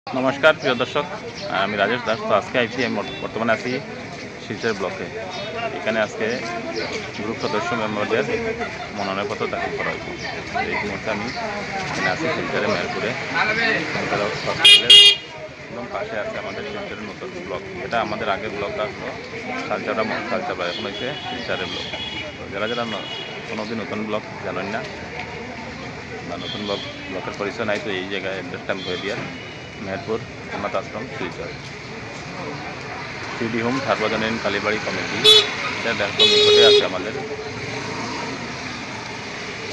নমস্কার প্রিয় দর্শক, আমি রাজেশ দাস। তো আজকে আইছি আমি বর্তমানে আছি শিলচর ব্লকে। এখানে আজকে গ্রুপ সদস্য মেম্বারদের মনোনয়নপত্র দাখিল করা হয়েছে। এই মুহূর্তে আমি এখানে আছি শিলচরে মেহেরপুরে একদম পাশে আছে আমাদের শিলচরের নতুন ব্লক। এটা আমাদের আগের ব্লকটা আসলো সালচাবড়া, এখন হয়েছে শিলচরের ব্লক। তো যারা যারা কোনোদিন নতুন ব্লক জানেন না বা নতুন ব্লকের পরিচয় নাই, তো এই জায়গায় অ্যাড্রেসটা আমি করে দিয়ে মেহেরপুর অনাথ আশ্রম শিলচর সিডি হোম সার্বজনীন কালীবাড়ি কমিটি, এটা একদম নিকটে আছে আমাদের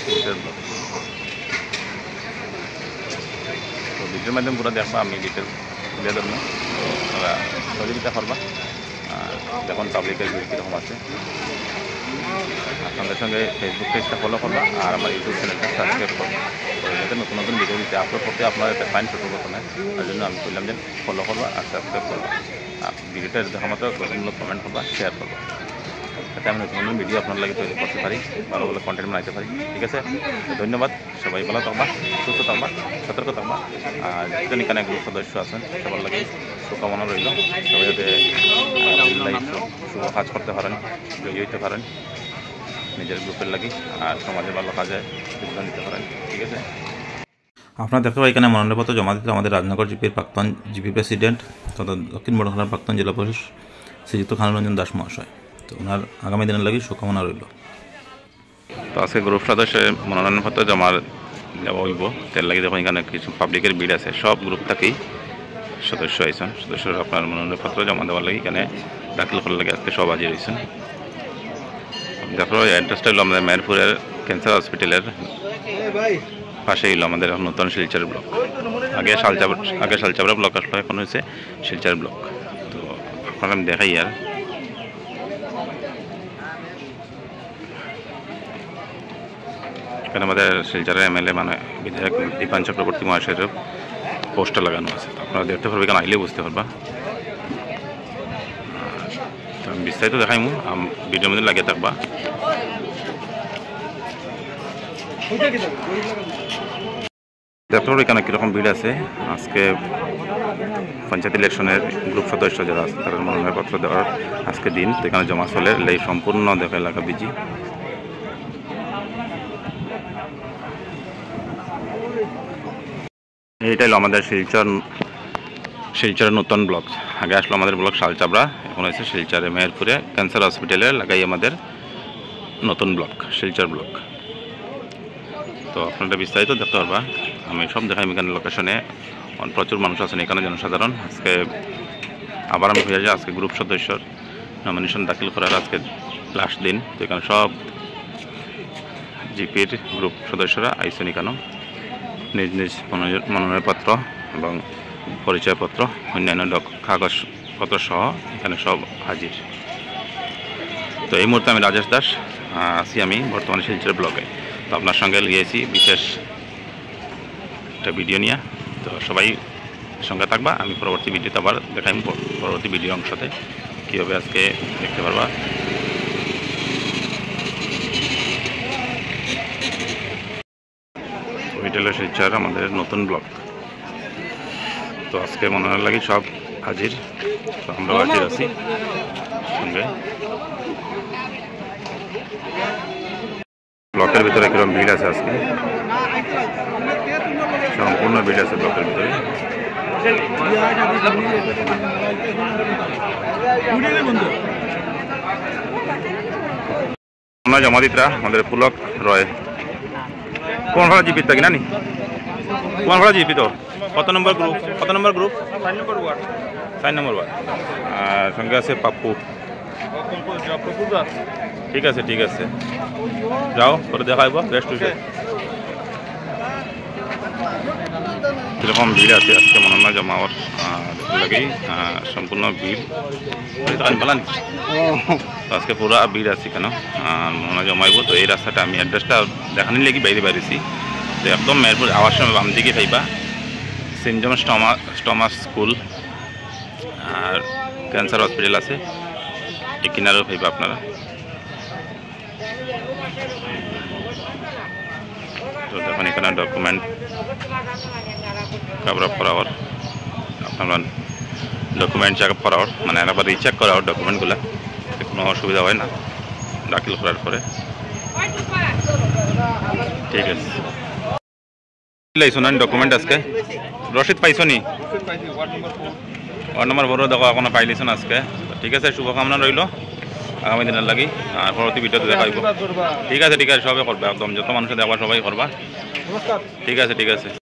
শিলচর ব্লক। তো ভিডিওর মাধ্যমে পুরো দেখবা, আমি ডিটেলস তুলে ধরবো, ওরা সহযোগিতা করবা। দেখুন পাবলিকের ভিড় কীরকম আছে। সঙ্গে সঙ্গে ফেসবুক পেজটা ফলো করবা আর আমার ইউটিউব চ্যানেলটা সাবস্ক্রাইব করবা। তো যাতে নতুন নতুন ভিডিও দিতে আপলোড করতে আপনারা ফাইন সতর্ক নেয়, তার জন্য আমি বললাম যে ফলো করবা আর সাবস্ক্রাইব করবা। আর ভিডিওটা দেখা মতো গঠনমূলক কমেন্ট করবা, শেয়ার করবা, যাতে আমি নতুন নতুন ভিডিও আপনার লাগে তৈরি করতে পারি, ভালো ভালো কন্টেন্ট বানাইতে পারি। ঠিক আছে, ধন্যবাদ। সবাই ভালো থাকবা, সুস্থ থাকবা, সতর্ক থাকবা। আর যেন এখানে গ্রুপ সদস্য আছেন সবার লাগে শুভকামনা রইল। সবাই যাতে শুভ কাজ করতে পারেন, জয়ী হইতে পারেন নিজের গ্রুপের লাগি, আর সমাজের ভালো কাজে যোগদান দিতে পারেন। ঠিক আছে, আপনারা দেখতে পাই এখানে মনোনয়নপত্র জমা দিতে আমাদের রাজনগর জিপির প্রাক্তন জিপি প্রেসিডেন্ট তথা দক্ষিণ বড়খানার প্রাক্তন জেলা পরিষদ শ্রীযুক্ত খানুরঞ্জন দাস মহাশয়। তো ওনার আগামী দিনের লাগি শুভকামনা রইল। তো আজকে গ্রুপ সদস্যের মনোনয়নপত্র জমা দেওয়া হইব, তার লাগে দেখুন এখানে কিছু পাবলিকের ভিড় আছে, সব গ্রুপ থেকেই সদস্য আইসেন। সদস্যরা আপনার মনোনয়নপত্র জমা দেওয়ার লাগে এখানে দাখিল করার লাগে আজকে সব হাজির হয়েছেন। দেখো অ্যাড্রেসটা হলো আমাদের মেহেরপুরের ক্যান্সার হসপিটালের পাশে হলো আমাদের নতুন শিলচর ব্লক। আগে শালচাবড়া ব্লক আসলো, এখন হয়েছে শিলচর ব্লক। তো আপনারা আমি দেখাই আর এখানে আমাদের শিলচরের এমএলএ মানে বিধায়ক দীপান চক্রবর্তী মহাশয়ের পোস্টার লাগানো আছে। তো আপনারা দেখতে পারবেন, এখানে আইলে বুঝতে পারবা। তো আমি বিস্তারিত দেখাইমু, ভিডিওর মধ্যে লাগিয়ে থাকবা। দেখতে পারবো এখানে কীরকম ভিড় আছে। আজকে পঞ্চায়েত ইলেকশনের গ্রুপ সদস্য যারা আছে তাদের মনোনয়নপত্র দেওয়ার আজকে দিন। তো এখানে জমা চলে এই সম্পূর্ণ দেখা এলাকা বিজি। এইটাই হলো আমাদের শিলচরের নতুন ব্লক। আগে আসলো আমাদের ব্লক শালচাবড়া, এখন হয়েছে শিলচরে মেহেরপুরে ক্যান্সার হসপিটালে লাগাই আমাদের নতুন ব্লক শিলচর ব্লক। তো আপনারা বিস্তারিত দেখতে পারবা, আমি সব দেখাই। এখানে লোকেশনে প্রচুর মানুষ আছেন, এখানে জনসাধারণ। আজকে আবার আমি হয়ে যাই, আজকে গ্রুপ সদস্যর নমিনেশন দাখিল করার আজকে লাস্ট দিন। তো এখানে সব জিপির গ্রুপ সদস্যরা আইসেন, এখানেও নিজ নিজ মনোনয়নপত্র এবং পরিচয়পত্র অন্যান্য কাগজপত্র সহ এখানে সব হাজির। তো এই মুহূর্তে আমি রাজেশ দাস আছি, আমি বর্তমানে শিলচর ব্লকে। তো আপনার সঙ্গে লিয়েছি বিশেষ একটা ভিডিও নিয়ে। তো সবাই সঙ্গে থাকবা, আমি পরবর্তী ভিডিওতে আবার দেখাই। পরবর্তী ভিডিও অংশতে কীভাবে আজকে দেখতে পারবা। ওইটা হলো শিলচর আমাদের নতুন ব্লক। তো আজকে মনোনয়ন লাগে সব হাজির, তো আমরাও হাজির আছি সঙ্গে। ব্লকের ভিতরে কিরকম ভিড় আছে, আজকে সম্পূর্ণ ভিড় আছে ব্লকের ভিতরে। আমরা জমা দিতরা আমাদের পুলক রয় কোন ভাড়া জিপি থাকি নানি, কোন ভাড়া জিপি তো কত নম্বর গ্রুপ, 4 নম্বর ওয়ার্ড। আর সঙ্গে আছে পাপ্পু। ঠিক আছে ঠিক আছে, যাও পরে দেখাইব রেস্ট হইবে। এরকম ভিড় আছে আজকে মনোনয়ন জমা হওয়ার লাগেই সম্পূর্ণ ভিড় বলা নি। আজকে পুরো ভিড় আছে কেন মনোনয়ন জমাইব। তো এই রাস্তাটা আমি অ্যাড্রেসটা দেখানোর লেগে বাইরে বাইরেছি। তো একদম মেহেরপুর আওয়ার সময় বাম দিকে পাইবা সেন্ট জনস টমাস স্কুল আর ক্যান্সার হসপিটাল আছে, এই কিনারেও পাইবা আপনারা। তো দেখুন এখানে ডকুমেন্ট কভার আপ করাবার আপনার ডকুমেন্ট চেক আপ করা ওর মানে একবার রিচেক করা ওর ডকুমেন্টগুলো কোনো অসুবিধা হয় না দাখিল করার পরে ঠিক আছে লাইছো না ডকুমেন্ট আজকে রসিদ পাইছো নি ওয়ার্ড নম্বর 4 দেখো এখনো পাইলিছো না আজকে ঠিক আছে শুভকামনা রইল আগামী দিনের লাগি আর পরবর্তী ভিডিওতে দেখা হইব ঠিক আছে সবাই করবা একদম যত মানুষের দেখবা সবাই করবা ঠিক আছে